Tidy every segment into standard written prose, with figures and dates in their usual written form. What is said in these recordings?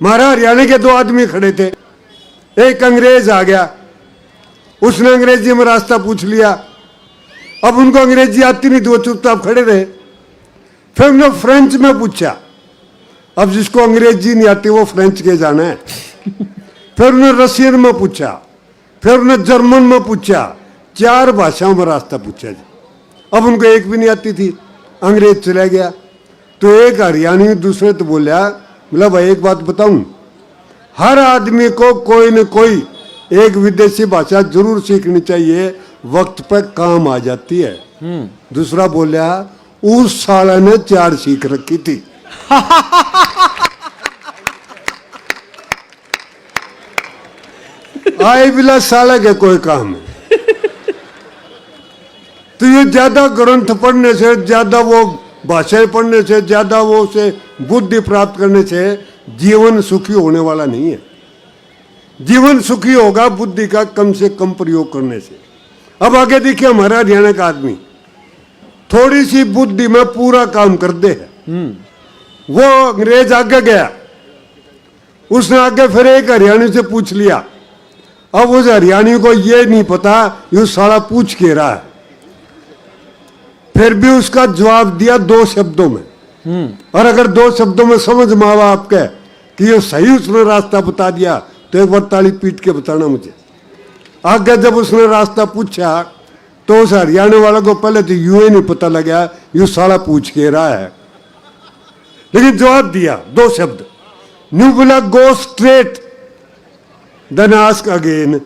महाराज हरियाणा के दो आदमी खड़े थे, एक अंग्रेज आ गया, उसने अंग्रेजी में रास्ता पूछ लिया। अब उनको अंग्रेजी आती नहीं थी, वो चुपचाप खड़े रहे। फिर उन्होंने फ्रेंच में पूछा, अब जिसको अंग्रेजी नहीं आती वो फ्रेंच के जाना है। फिर उन्होंने रशियन में पूछा, फिर उन्होंने जर्मन में पूछा, 4 भाषाओं में रास्ता पूछा जी। अब उनको एक भी नहीं आती थी, अंग्रेज चला गया। तो एक हरियाणी दूसरे तो बोला भाई एक बात बताऊं, हर आदमी को कोई न कोई एक विदेशी भाषा जरूर सीखनी चाहिए, वक्त पर काम आ जाती है। दूसरा बोला उस साला ने 4 सीख रखी थी। आए बिला साला के कोई काम है। तो ये ज्यादा ग्रंथ पढ़ने से, ज्यादा वो भाषाएं पढ़ने से, ज्यादा वो से बुद्धि प्राप्त करने से जीवन सुखी होने वाला नहीं है। जीवन सुखी होगा बुद्धि का कम से कम प्रयोग करने से। अब आगे देखिए, हमारा हरियाणा का आदमी थोड़ी सी बुद्धि में पूरा काम कर दे है। वो अंग्रेज आगे गया, उसने आगे फिर एक हरियाणी से पूछ लिया। अब उस हरियाणी को ये नहीं पता ये साला पूछ के रहा है, फिर भी उसका जवाब दिया 2 शब्दों में। और अगर 2 शब्दों में समझ में आवा आपके कि ये सही उसने रास्ता बता दिया तो एक बार ताली पीट के बताना मुझे। आगे जब उसने रास्ता पूछा तो उस हरियाणा वाले को पहले तो यूं ही नहीं पता लगा ये साला पूछ के रहा है, लेकिन जवाब दिया 2 शब्द। न्यू बोला go straight then ask again.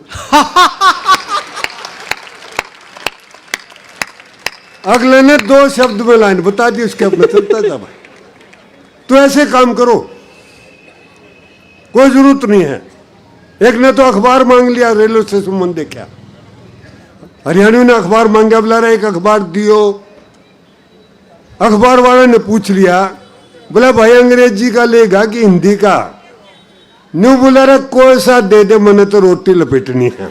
अगले ने 2 शब्द में लाइन बता दी, उसके अपने चलता था भाई। तो ऐसे काम करो, कोई जरूरत नहीं है। एक ने तो अखबार मांग लिया, रेलवे स्टेशन में देखा, हरियाणवी ने अखबार मांगा, बोला रहा एक अखबार दियो। अखबार वाले ने पूछ लिया, बोला भाई अंग्रेजी का लेगा कि हिंदी का? न्यू बोला रहा कोई सा दे दे, मैंने तो रोटी लपेटनी है।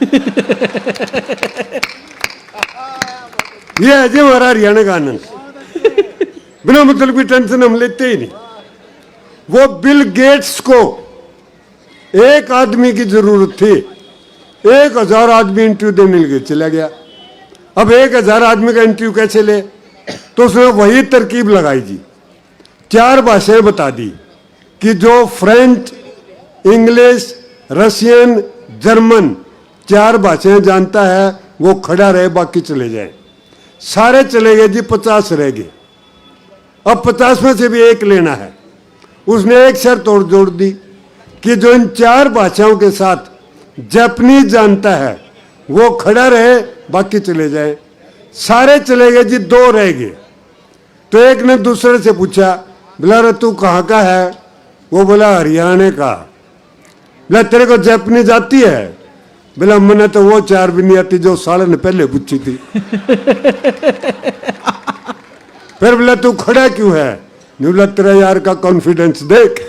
ये है जी हमारा हरियाणा का आनंद। बिना मतलब की टेंशन हम लेते ही नहीं। वो बिल गेट्स को एक आदमी की जरूरत थी, 1000 आदमी इंटरव्यू देने के लिए चला गया। अब 1000 आदमी का इंटरव्यू कैसे ले? तो उसने वही तरकीब लगाई जी, 4 भाषाएं बता दी कि जो फ्रेंच, इंग्लिश, रशियन, जर्मन 4 भाषाएं जानता है वो खड़ा रहे, बाकी चले जाए। सारे चले गए जी, 50 रह गए। अब 50 में से भी एक लेना है। उसने एक शर्त और जोड़ दी कि जो इन 4 भाषाओं के साथ जापानीज जानता है वो खड़ा रहे, बाकी चले जाए। सारे चले गए जी, 2 रह गए। तो एक ने दूसरे से पूछा, बोला रे तू कहाँ का है? वो बोला हरियाणा का। बोला तेरे को जापानीज आती है? बोला मैंने तो वो 4 भी नहीं आती जो साले ने पहले पूछी थी। फिर बोला तू खड़ा क्यों है? बोला तेरा यार का कॉन्फिडेंस देख।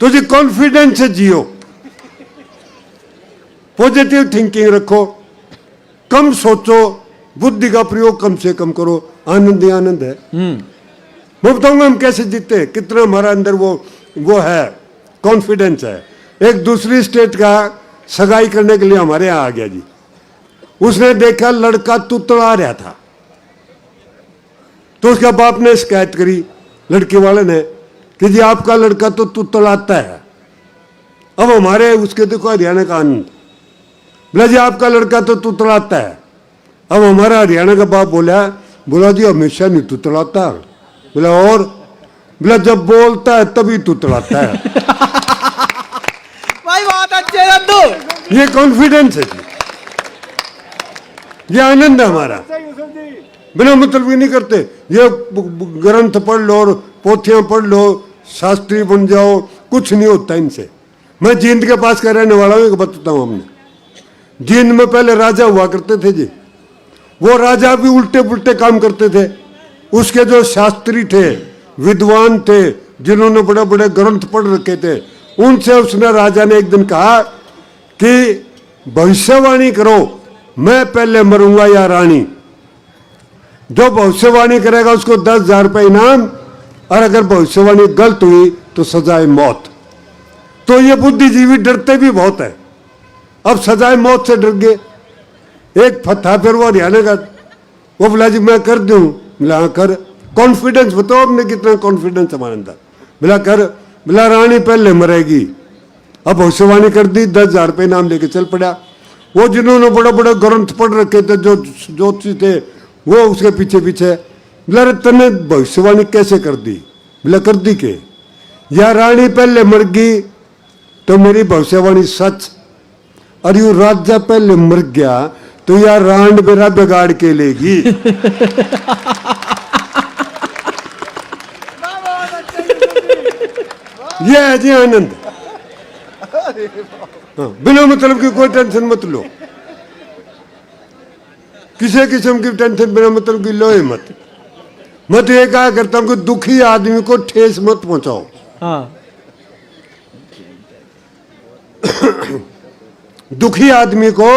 तो जी कॉन्फिडेंस से जियो, पॉजिटिव थिंकिंग रखो, कम सोचो, बुद्धि का प्रयोग कम से कम करो, आनंद ही आनंद है। मैं बताऊंगा हम कैसे जीते, कितना हमारा अंदर वो है, कॉन्फिडेंस है। एक दूसरी स्टेट का सगाई करने के लिए हमारे यहाँ आ गया जी। उसने देखा लड़का तुतला रहा था, तो उसका बाप ने शिकायत करी लड़के वाले ने कि जी आपका लड़का तो तुतलाता है। अब हमारे उसके देखो हरियाणा का आनंद, बोला जी आपका लड़का तो तुतलाता है। अब हमारा हरियाणा का बाप बोला जी हमेशा नहीं तुतलाता। बोला और? बोला जब बोलता है तभी तुतलाता है। भाई बहुत अच्छे रद्दू। ये कॉन्फिडेंस है जी, ये आनंद है हमारा। बिना मतलब भी नहीं करते, ये ग्रंथ पढ़ लो और पोथियां पढ़ लो, शास्त्री बन जाओ, कुछ नहीं होता इनसे। मैं जींद के पास का रहने वाला हूँ, एक बताता हूँ। हमने जींद में पहले राजा हुआ करते थे जी। वो राजा भी उल्टे पुल्टे काम करते थे। उसके जो शास्त्री थे, विद्वान थे, जिन्होंने बड़े बड़े ग्रंथ पढ़ रखे थे, उनसे उसने राजा ने एक दिन कहा कि भविष्यवाणी करो, मैं पहले मरूंगा या रानी। जो भविष्यवाणी करेगा उसको 10,000 रुपये इनाम और अगर भविष्यवाणी गलत हुई तो सजाए मौत। तो ये बुद्धिजीवी डरते भी बहुत है, अब सजाए मौत से डर गए। एक था फिर वो हरियाणा का, वो बोला जी मैं कर दूं, बोला हाँ कर। कॉन्फिडेंस बताओ आपने कितना कॉन्फिडेंस हमारे अंदर। बोला कर, बोला रानी पहले मरेगी। अब भविष्यवाणी कर दी, 10,000 रुपये नाम लेके चल पड़ा। वो जिन्होंने बड़े बड़े ग्रंथ पढ़ रखे थे, जो ज्योतिषी थे, वो उसके पीछे पीछे। बोला रे तने भविष्यवाणी कैसे कर दी? बोला कर दी के या रानी पहले मर गई तो मेरी भविष्यवाणी सच, और यू राजा पहले मर गया तो यार रांड मेरा बिगाड़ के लेगी। ये है जी आनंद। हाँ, बिना मतलब की कोई टेंशन मत लो, किसी किस्म की टेंशन बिना मतलब की लो ही मत। मैं तो ये कहा करता हूं कि दुखी आदमी को ठेस मत पहुंचाओ। हाँ दुखी आदमी को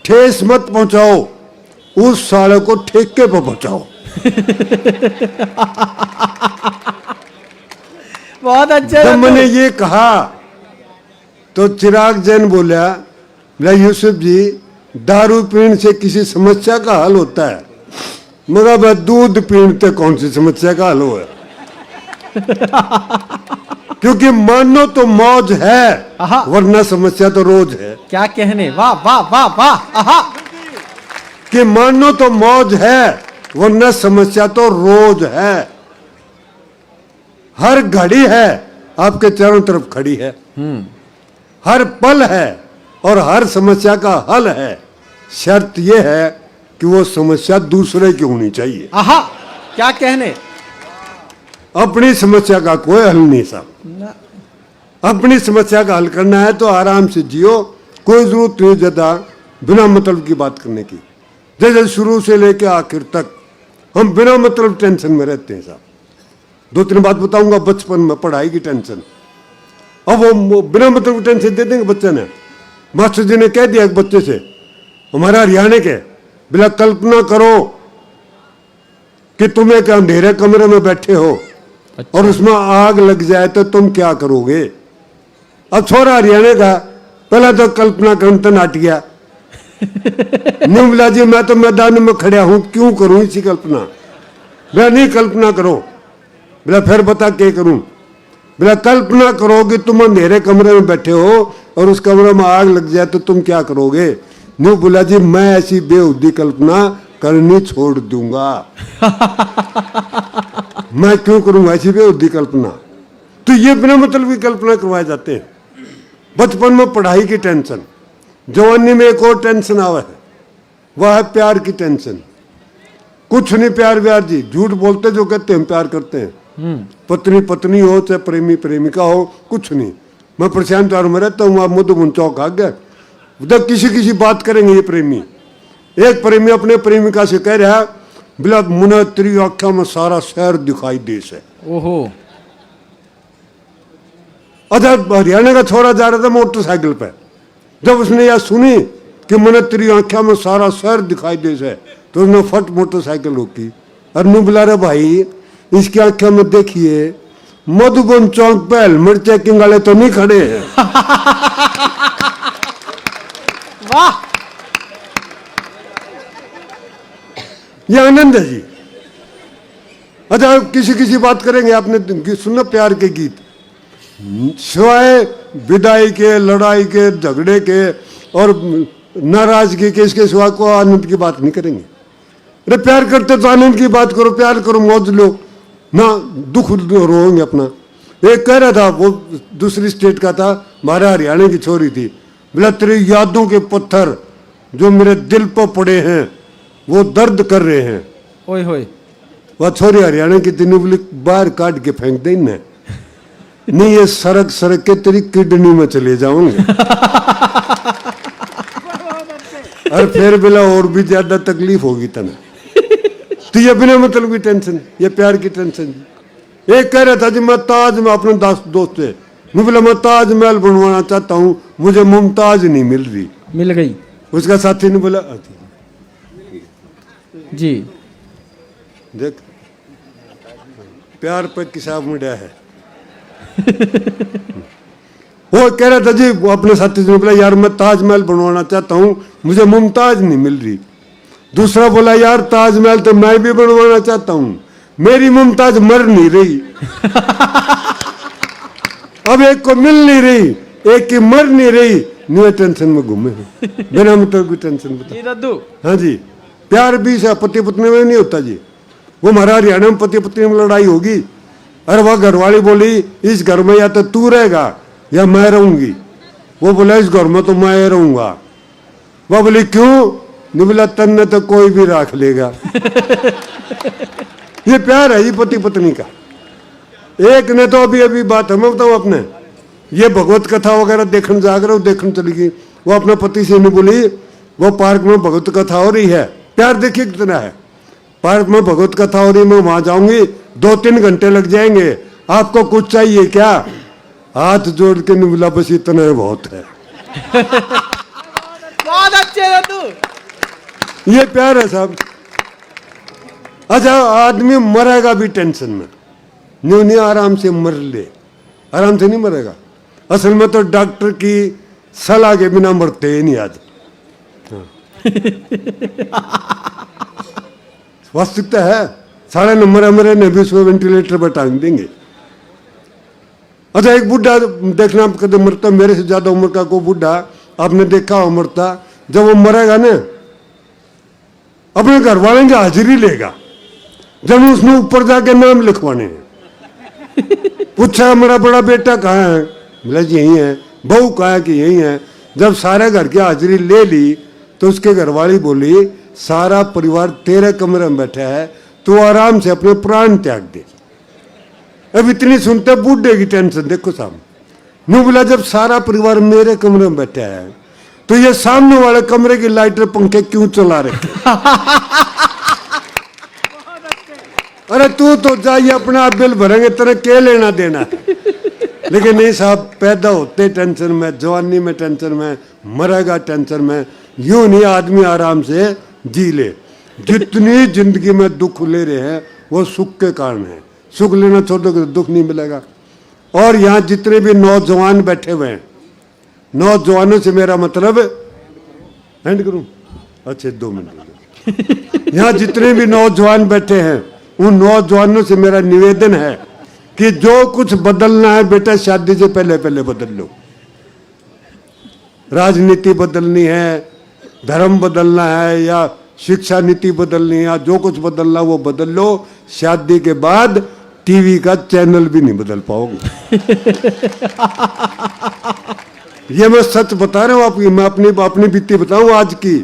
ठेस मत पहुंचाओ, उस साले को ठेके पर पहुंचाओ। बहुत अच्छे जब मैंने नंदू। ये कहा तो चिराग जैन बोला, बोला यूसुफ जी दारू पीने से किसी समस्या का हल होता है? मगर वह दूध पीने से कौन सी समस्या का हल हो है? क्योंकि मानो तो मौज है, आहा। वरना समस्या तो रोज है। क्या कहने, वाह वाह वाह वाह। आहा। कि मानो तो मौज है, वरना समस्या तो रोज है। हर घड़ी है आपके चारों तरफ खड़ी है, हर पल है और हर समस्या का हल है। शर्त यह है कि वो समस्या दूसरे की होनी चाहिए। आहा, क्या कहने। अपनी समस्या का कोई हल नहीं साहब। अपनी समस्या का हल करना है तो आराम से जियो, कोई जरूरत नहीं ज्यादा बिना मतलब की बात करने की। जैसे शुरू से लेकर आखिर तक हम बिना मतलब टेंशन में रहते हैं साहब। 2-3 बात बताऊंगा। बचपन में पढ़ाई की टेंशन, अब वो बिना मतलब की टेंशन दे देंगे बच्चे ने। मास्टर जी ने कह दिया एक बच्चे से, हमारा हरियाणा के, बिला कल्पना करो कि तुम एक अंधेरे कमरे में बैठे हो और उसमें आग लग जाए तो तुम क्या करोगे? अब छोरा हरियाणा का, पहला तो कल्पना करते नाट गया। नहीं बोला जी मैं तो मैदान में खड़ा हूं, क्यों करूं इसी कल्पना? मैं नहीं कल्पना करो। बोला फिर बता क्या करूं? बोला कल्पना करो कि तुम अंधेरे कमरे में बैठे हो और उस कमरे में आग लग जाए तो तुम क्या करोगे? नहीं बोला जी मैं ऐसी बेहुदी कल्पना करनी छोड़ दूंगा। मैं क्यों करूंगा ऐसी बेहुदी कल्पना? तो ये बिना मतलब की कल्पना करवाए जाते हैं। बचपन में पढ़ाई की टेंशन, जवानी में एक और टेंशन आवा है, वह है प्यार की टेंशन। कुछ नहीं प्यार व्यार जी, झूठ बोलते जो कहते हैं प्यार करते हैं। पत्नी पत्नी हो चाहे प्रेमी प्रेमिका हो, कुछ नहीं। मैं प्रशांत द्वार में रहता हूँ, वहां मधुबन चौक आ गया, उधर किसी बात करेंगे ये प्रेमी। एक प्रेमी अपने प्रेमिका से कह रहा है, बोला मुने तेरी आँखों में सारा शहर दिखाई दे से। ओहो। अच्छा हरियाणा का छोरा जा रहा था मोटरसाइकिल पे, जब उसने यह सुनी कि मुने तेरी आँखों में सारा शहर दिखाई दे से, तो उसने फट मोटरसाइकिल रोकी और नु बुला रहे भाई इसकी आंखों में देखिए मधुबन चौक पे हेलमेट चेकिंग वाले तो नहीं खड़े हैं। वाह। ये आनंद है जी। अच्छा किसी बात करेंगे, आपने सुना प्यार के गीत, सिवाय विदाई के, लड़ाई के, झगड़े के और नाराजगी के, इसके सिवा को आनंद की बात नहीं करेंगे। अरे प्यार करते तो आनंद की बात करो, प्यार करो, मौज लो ना, दुख रोएंगे अपना। एक कह रहा था, वो दूसरी स्टेट का था, हमारे हरियाणा की छोरी थी, बोला तेरी यादों के पत्थर जो मेरे दिल पर पड़े हैं वो दर्द कर रहे हैं। ओए होए। वह छोरी हरियाणा की तीनों बोली बाहर काट के फेंक दे इन्हें, नहीं ये सरक सरक के तेरी किडनी में चले जाऊंगे। और फिर बोला और भी ज्यादा तकलीफ होगी तना। तो ये बिना मतलब की टेंशन, ये प्यार की टेंशन। एक कह रहा था जी मैं ताज में अपने दोस्त से, मैं बोला मैं ताजमहल बनवाना चाहता हूँ, मुझे मुमताज नहीं मिल रही। मिल गई। उसका साथी ने बोला जी देख प्यार पे किसाब मुड़ा है। वो कह रहा था जी, वो अपने साथी से बोला यार मैं ताजमहल बनवाना चाहता हूँ, मुझे मुमताज नहीं मिल रही। दूसरा बोला यार ताजमहल तो मैं भी बनवाना चाहता हूँ, मेरी मुमताज मर नहीं रही। अब एक को मिल नहीं रही, एक की मर नहीं रही, न्यू टेंशन में घूमे बिना मतलब की टेंशन बता। जी दद्दू। हाँ जी, प्यार भी से पति पत्नी में नहीं होता जी। वो हमारा हरियाणा में पति पत्नी में लड़ाई होगी, अरे वह घरवाली बोली इस घर में या तो तू रहेगा या मैं रहूंगी। वो बोला इस घर में तो मैं रहूंगा। वह बोली क्यों? नहीं बोला तन्ने तो कोई भी राख लेगा। ये प्यार है ये पति पत्नी का। एक ने तो अभी अभी बात है मैं बताऊं अपने, ये भगवत कथा वगैरह देखने जाग रहे हो, देखने चली गई। वो अपने पति से नहीं बोली, वो पार्क में भगवत कथा हो रही है। प्यार देखिए कितना है, पार्क में भगवत कथा हो रही, मैं वहां जाऊंगी 2-3 घंटे लग जाएंगे, आपको कुछ चाहिए क्या? हाथ जोड़ के नहीं बोला बस इतना है बहुत है। बहुत अच्छे दद्दू। ये प्यार है साहब। अच्छा आदमी मरेगा भी टेंशन में, न्यू नहीं आराम से मर ले, आराम से नहीं मरेगा। असल में तो डॉक्टर की सलाह के बिना मरते ही नहीं आज। वास्तविकता है, 3.5 नंबर मेरे ने भी उसको वेंटिलेटर पर टांग देंगे। अच्छा एक बुढ़ा देखना कदम मरता, मेरे से ज्यादा उम्र का कोई बुढ़ा आपने देखा हो मरता, जब वो मरेगा ना अपने घर वाले की हाजिरी लेगा, जब उसने ऊपर जाके नाम लिखवाने हैं। पूछा मेरा बड़ा बेटा कहाँ है? बोला जी यही है। बहू कहा है कि यही है। जब सारे घर की हाजिरी ले ली तो उसके घरवाली बोली सारा परिवार तेरे कमरे में बैठा है, तू आराम से अपने प्राण त्याग दे। अब इतनी सुनते बूढ़े की टेंशन देखो साहब। नु बोला जब सारा परिवार मेरे कमरे में बैठा है तो ये सामने वाले कमरे की लाइटर पंखे क्यों चला रहे? अरे तू तो जाइए अपना आप बिल भरेंगे, तेरे क्या लेना देना है। लेकिन नहीं साहब, पैदा होते टेंशन में, जवानी में टेंशन में, मरेगा टेंशन में। यूं नहीं आदमी आराम से जी ले। जितनी जिंदगी में दुख ले रहे हैं वो सुख के कारण है। सुख लेना छोड़ दो तो दुख नहीं मिलेगा। और यहाँ जितने भी नौजवान बैठे हुए हैं, नौजवानों से मेरा मतलब एंड करूं? अच्छे 2 मिनट। यहाँ जितने भी नौजवान बैठे हैं उन नौजवानों से मेरा निवेदन है कि जो कुछ बदलना है बेटा शादी से पहले पहले बदल लो। राजनीति बदलनी है, धर्म बदलना है या शिक्षा नीति बदलनी है, या जो कुछ बदलना वो बदल लो। शादी के बाद टीवी का चैनल भी नहीं बदल पाओगे। ये मैं सच बता रहा हूँ आपकी, मैं अपनी बीती बताऊँ आज की।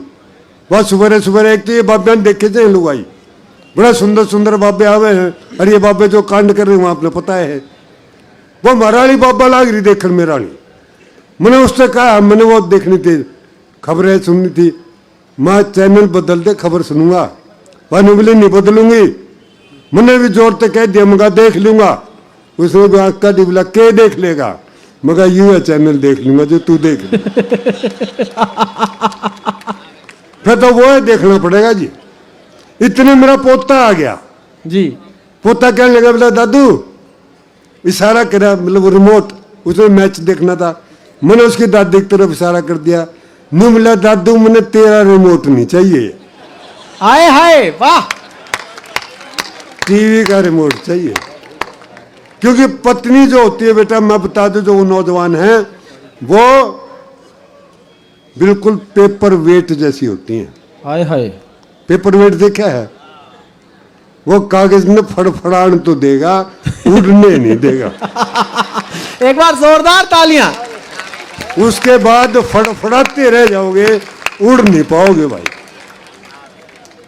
वह सुबह सुबह एक तो ये बाबे देखे थे लुगाई, बड़ा सुंदर सुंदर बाबे आवे हैं। अरे ये बाबे जो कांड कर रहे हैं आपने पता है, वो महारानी बाबा लाग रही देखकर मेरा। मैंने उससे कहा, मैंने वो देखनी थी, खबरें सुननी थी, मैं चैनल बदल दे खबर सुनूंगा। वह बोले नहीं बदलूंगी। मैंने भी जोर से कह दिया, मगर देख लूंगा। उसने भी आँख का बोला के देख लेगा, मगर यूं है चैनल देख लूंगा जो तू देख ले। फिर तो वो है देखना पड़ेगा जी। इतने मेरा पोता आ गया जी। पोता कहने लगा, बोला दादू, इशारा करा, मतलब रिमोट, उसमें मैच देखना था। मैंने उसकी दादी की तरफ इशारा कर दिया। नहीं बोला दादू मैंने तेरा रिमोट नहीं चाहिए, आए हाय वाह, टीवी का रिमोट चाहिए। क्योंकि पत्नी जो होती है बेटा, मैं बता दूं, जो वो नौजवान है वो बिल्कुल पेपर वेट जैसी होती हैं। आए हाय। पेपर वेट देखा है? वो कागज में फड़फड़ान तो देगा, उड़ने नहीं देगा। एक बार जोरदार तालियां। उसके बाद फड़फड़ाते रह जाओगे, उड़ नहीं पाओगे भाई।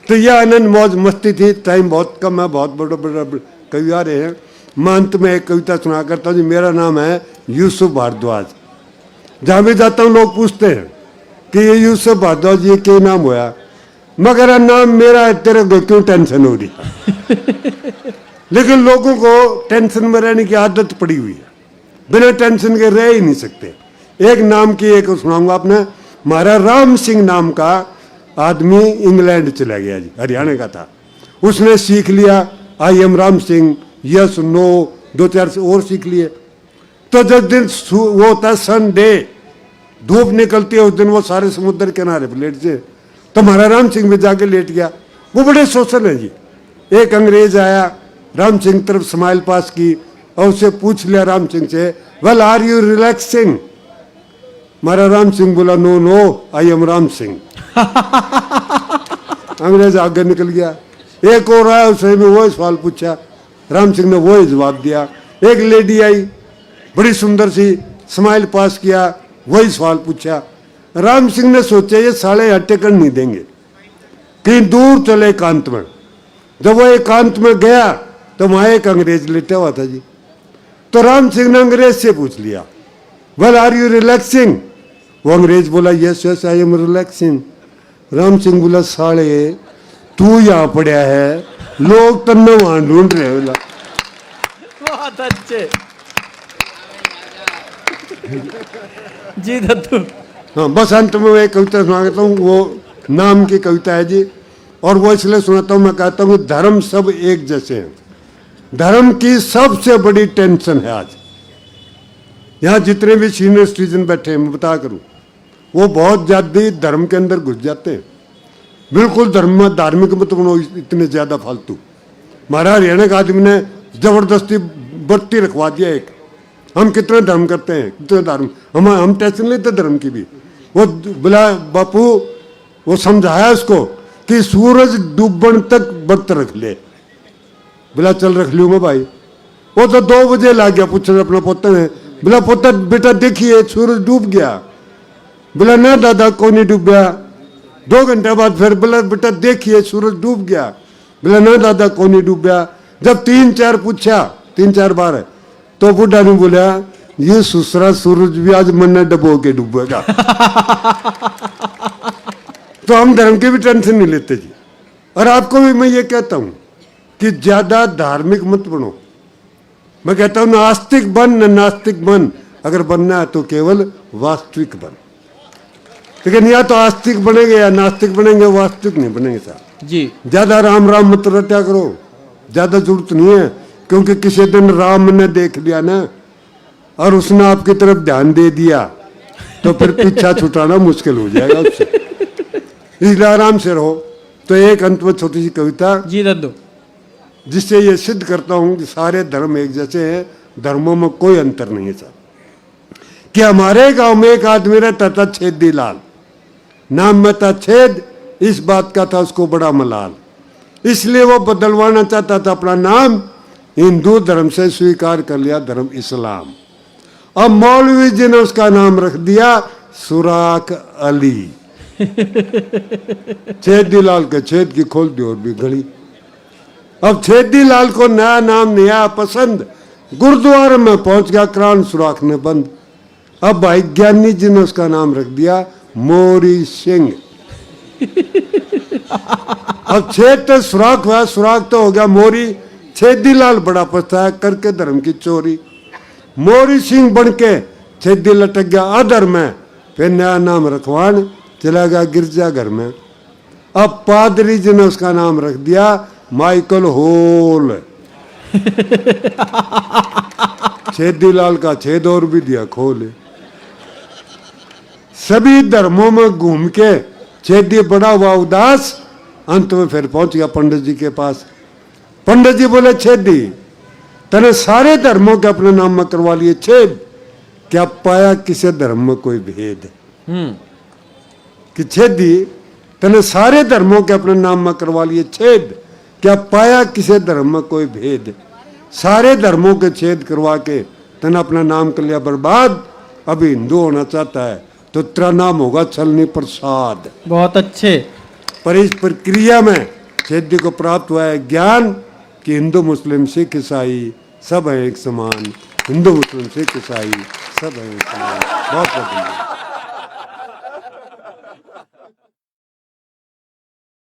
तो यह आनंद मौज मस्ती थी। टाइम बहुत कम है, बहुत बड़ा बड़ा कवि आ रहे हैं। मैं अंत में एक कविता सुना करता हूँ जी। मेरा नाम है यूसुफ भारद्वाज। जहाँ भी जाता हूँ लोग पूछते हैं कि ये यूसुफ भारद्वाज ये क्या नाम हुआ? मगर नाम मेरा है, तेरे को क्यों टेंशन हो रही? लेकिन लोगों को टेंशन में रहने की आदत पड़ी हुई है, बिना टेंशन के रह ही नहीं सकते। एक नाम की एक सुनाऊंगा आपने। हमारा राम सिंह नाम का आदमी इंग्लैंड चला गया जी, हरियाणा का था। उसने सीख लिया I am Ram Singh, yes no 2-4 से और सीख लिए। तो जिस दिन वो होता है संडे, धूप निकलती है, उस दिन वो सारे समुद्र किनारे पर लेट से, तो महाराज राम सिंह भी जाके लेट गया। वो बड़े सोशल है जी। एक अंग्रेज आया, राम सिंह तरफ स्माइल पास की और उसे पूछ लिया राम सिंह से, well are you relaxing? Maharaj Ram Singh बोला, no no I am Ram Singh. अंग्रेज आगे निकल गया। एक और आया, उसने भी वही सवाल पूछा, राम सिंह ने वही जवाब दिया। एक लेडी आई, बड़ी सुंदर सी, स्माइल पास किया, वही सवाल पूछा। राम सिंह ने सोचा ये साले अटेकन नहीं देंगे, कहीं दूर चले एकांत में। जब वो एकांत में गया तो वहां एक अंग्रेज लेटा हुआ था जी। तो राम सिंह ने अंग्रेज से पूछ लिया, वेल आर यू रिलैक्सिंग? वो अंग्रेज बोला, yes yes I am relaxing. Ram Singh बोला, साले तू यहाँ पड़ा है, लोग तन्ने वहां ढूंढ रहे। बोला बहुत अच्छे जी दत्तू। हाँ, बस अंत में एक कविता सुनाता हूँ, वो नाम की कविता है जी, और वो इसलिए सुनाता हूँ, मैं कहता हूँ धर्म सब एक जैसे हैं। धर्म की सबसे बड़ी टेंशन है आज। यहाँ जितने भी सीनियर सिटीजन बैठे हैं, मैं बता करूँ, वो बहुत ज्यादा धर्म के अंदर घुस जाते हैं। बिल्कुल धर्म में धार्मिक मत बनो इतने ज्यादा फालतू। हमारा हरियाणा का आदमी ने जबरदस्ती बत्ती रखवा दिया एक। हम कितने धर्म करते हैं, कितने धर्म, हम टेंशन लेते धर्म की भी। वो बोला बापू, वो समझाया उसको कि सूरज डूबन तक व्रत रख ले। बोला चल रख लूंगा भाई। वो तो 2 बजे ला गया पूछने अपना पोते ने। बोला पोता बेटा देखिए सूरज डूब गया। बोला ना दादा कोई नहीं डूब गया। 2 घंटे बाद फिर बोला बेटा देखिए सूरज डूब गया। बोला ना दादा कोई नहीं डूब गया। जब 3-4 पूछा, 3-4 बार है, तो बुढ़ा ने बोला ये सुसरा सूरज भी आज मन डबो के डूबेगा। तो हम धर्म की भी टेंशन नहीं लेते जी। और आपको भी मैं ये कहता हूं कि ज्यादा धार्मिक मत बनो। मैं कहता हूं नास्तिक बन न नास्तिक बन, अगर बनना है तो केवल वास्तविक बन। लेकिन या तो आस्तिक बनेंगे या नास्तिक बनेंगे, वास्तविक नहीं बनेंगे साहब जी। ज्यादा राम राम मत रट्या करो, ज्यादा जरूरत नहीं है। क्योंकि किसी दिन राम ने देख लिया ना और उसने आपकी तरफ ध्यान दे दिया तो फिर पीछा छुटाना मुश्किल हो जाएगा उससे। इसलिए आराम से रहो। तो एक अंत में छोटी सी कविता जी दद्दू, जिससे ये सिद्ध करता हूं कि सारे धर्म एक जैसे हैं, धर्मों में कोई अंतर नहीं है साहब। कि हमारे गांव में एक आदमी रहता था छेदी लाल, नाम में था छेद, इस बात का था उसको बड़ा मलाल। इसलिए वो बदलवाना चाहता था अपना नाम, हिंदू धर्म से स्वीकार कर लिया धर्म इस्लाम। अब मौलवी जी ने उसका नाम रख दिया सुराख अली। छेदी लाल के छेद की खोल दी और भी घड़ी। अब छेदी लाल को नया नाम नहीं आया पसंद, गुरुद्वारे में पहुंच गया क्रान सुराख ने बंद। अब भाई ज्ञानी जी ने उसका नाम रख दिया मोरी सिंह। अब छेद तो सुराख हुआ, सुराख तो हो गया मोरी। छेदी लाल बड़ा पछताया करके धर्म की चोरी। मोरी सिंह बनके छेदी लटक गया अधर में, फिर नया नाम रखवान चला गया गिरजा घर में। अब पादरी जी ने उसका नाम रख दिया माइकल होल। छेदी लाल का छेद और भी दिया खोल। सभी धर्मों में घूम के छेदी बड़ा हुआ उदास, अंत में फिर पहुंच गया पंडित जी के पास। पंडित जी बोले छेदी तने सारे धर्मों के अपने नाम में करवा लिए छेद, क्या पाया किसी धर्म में कोई भेद? कि छेदी तने सारे धर्मों के अपने नाम में करवा लिए छेद, क्या पाया किसी धर्म में कोई भेद? सारे धर्मों के छेद करवा के तने अपना नाम कर लिया बर्बाद। अभी हिंदू होना चाहता है तो तेरा नाम होगा छलनी प्रसाद। बहुत अच्छे। पर इस प्रक्रिया में छेदी को प्राप्त हुआ है ज्ञान कि हिंदू मुस्लिम सिख ईसाई सब है एक समान। हिंदू मुस्लिम सिख ईसाई सब है एक समान। बहुत बहुत धन्यवाद।